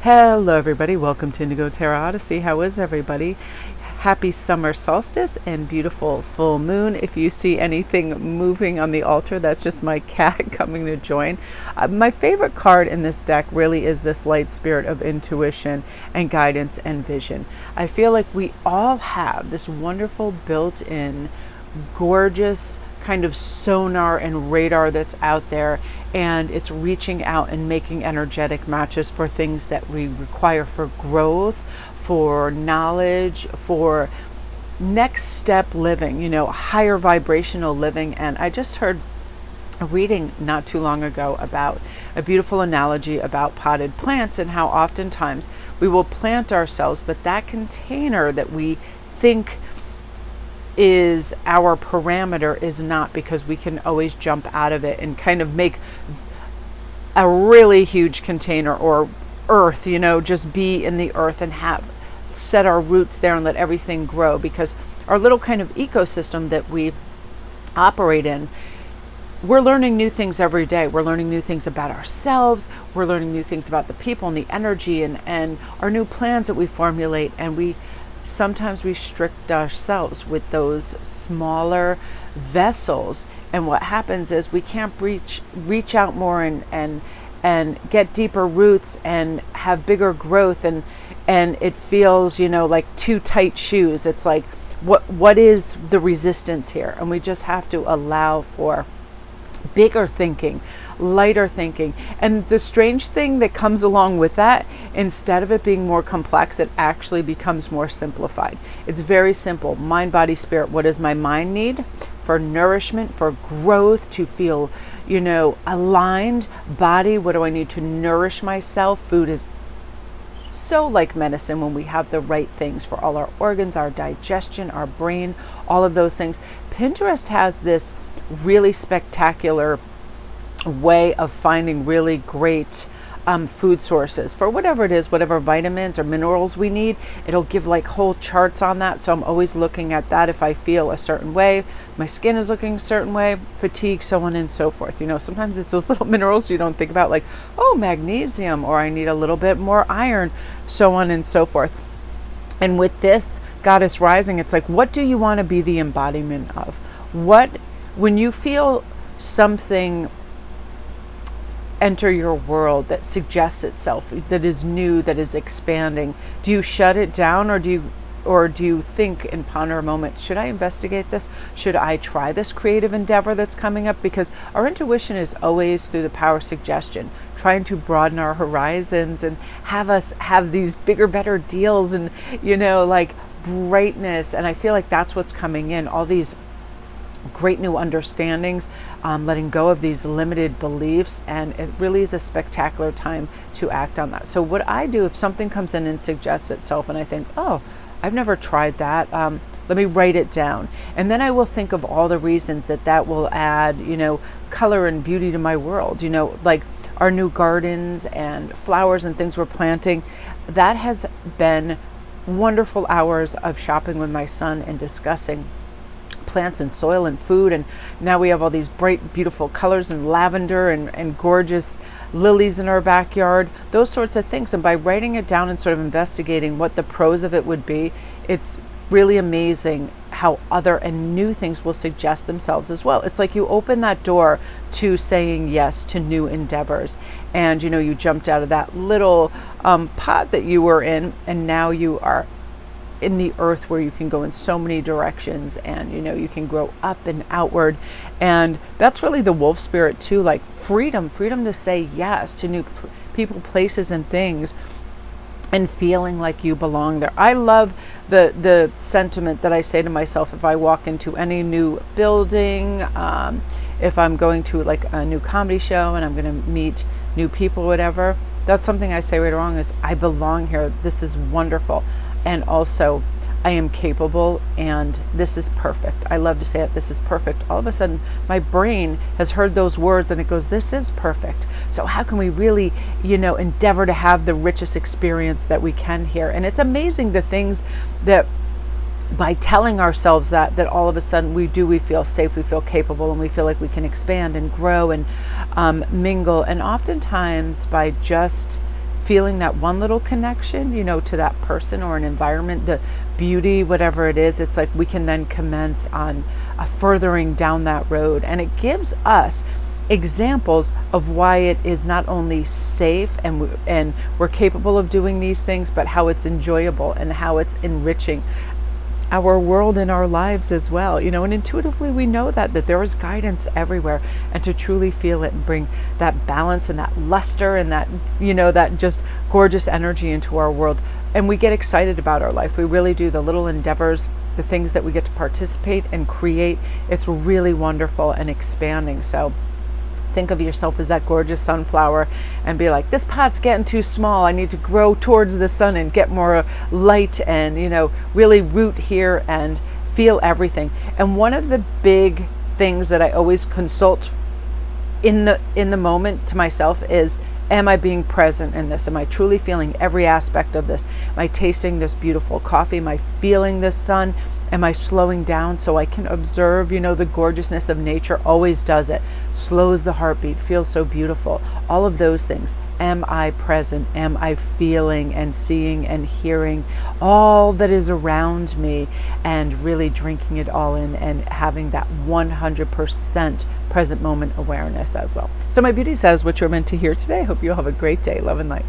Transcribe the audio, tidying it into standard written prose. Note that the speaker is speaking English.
Hello everybody, welcome to Indigo Terra Odyssey. How is everybody? Happy summer solstice and beautiful full moon. If you see anything moving on the altar, that's just my cat coming to join. My favorite card in this deck really is this light spirit of intuition and guidance and vision. I feel like we all have this wonderful built-in, gorgeous kind of sonar and radar that's out there, and it's reaching out and making energetic matches for things that we require for growth, for knowledge, for next step living, higher vibrational living. And I just heard a reading not too long ago about a beautiful analogy about potted plants and how oftentimes we will plant ourselves, but that container that we think is our parameter is not, because we can always jump out of it and kind of make a really huge container or earth, just be in the earth and have set our roots there and let everything grow, because our little kind of ecosystem that we operate in, we're learning new things every day. We're learning new things about ourselves. We're learning new things about the people and the energy and our new plans that we formulate, and we sometimes restrict ourselves with those smaller vessels, and what happens is we can't reach out more and get deeper roots and have bigger growth, and it feels like too tight shoes. It's like what is the resistance here? And we just have to allow for bigger thinking, lighter thinking. And the strange thing that comes along with that, instead of it being more complex, it actually becomes more simplified. It's very simple. Mind, body, spirit. What does my mind need? For nourishment, for growth, to feel, aligned. Body, what do I need to nourish myself? Food is so like medicine when we have the right things for all our organs, our digestion, our brain, all of those things. Pinterest has this really spectacular way of finding really great food sources for whatever it is, whatever vitamins or minerals we need. It'll give like whole charts on that. So I'm always looking at that. If I feel a certain way, my skin is looking a certain way, fatigue, so on and so forth. Sometimes it's those little minerals you don't think about, like, oh, magnesium, or I need a little bit more iron, so on and so forth. And with this Goddess Rising, it's like, what do you want to be the embodiment of? When you feel something enter your world that suggests itself, that is new, that is expanding, do you shut it down, or do you think and ponder a moment, should I investigate this? Should I try this creative endeavor that's coming up? Because our intuition is always, through the power of suggestion, trying to broaden our horizons and have us have these bigger, better deals and, like brightness. And I feel like that's what's coming in, all these great new understandings, letting go of these limited beliefs, and it really is a spectacular time to act on that. So what I do, if something comes in and suggests itself and I think, oh, I've never tried that, let me write it down, and then I will think of all the reasons that will add color and beauty to my world, like our new gardens and flowers and things we're planting. That has been wonderful hours of shopping with my son and discussing plants and soil and food, and now we have all these bright, beautiful colors and lavender and gorgeous lilies in our backyard, those sorts of things. And by writing it down and sort of investigating what the pros of it would be, it's really amazing how other and new things will suggest themselves as well. It's like you open that door to saying yes to new endeavors, and you jumped out of that little pod that you were in, and now you are in the earth where you can go in so many directions, and you can grow up and outward. And that's really the wolf spirit too, like freedom to say yes to new people, places and things, and feeling like you belong there. I love the sentiment that I say to myself if I walk into any new building, if I'm going to like a new comedy show and I'm going to meet new people, whatever, that's something I say right along is, I belong here. This is wonderful. And also, I am capable, and this is perfect. I love to say it, this is perfect. All of a sudden, my brain has heard those words and it goes, this is perfect. So how can we really, endeavor to have the richest experience that we can here? And it's amazing the things that by telling ourselves that all of a sudden we feel safe, we feel capable, and we feel like we can expand and grow and mingle. And oftentimes by just feeling that one little connection, to that person or an environment, the beauty, whatever it is, it's like we can then commence on a furthering down that road. And it gives us examples of why it is not only safe and we're capable of doing these things, but how it's enjoyable and how it's enriching our world and our lives as well. And intuitively we know that there is guidance everywhere, and to truly feel it and bring that balance and that luster and that that just gorgeous energy into our world. And we get excited about our life. We really do. The little endeavors, the things that we get to participate and create, it's really wonderful and expanding. So think of yourself as that gorgeous sunflower and be like, this pot's getting too small. I need to grow towards the sun and get more light and, really root here and feel everything. And one of the big things that I always consult in the moment to myself is, am I being present in this? Am I truly feeling every aspect of this? Am I tasting this beautiful coffee? Am I feeling the sun? Am I slowing down so I can observe, the gorgeousness of nature always does it. Slows the heartbeat, feels so beautiful. All of those things. Am I present? Am I feeling and seeing and hearing all that is around me, and really drinking it all in and having that 100% present moment awareness as well. So my beauties, that is what you're meant to hear today. I hope you all have a great day. Love and light.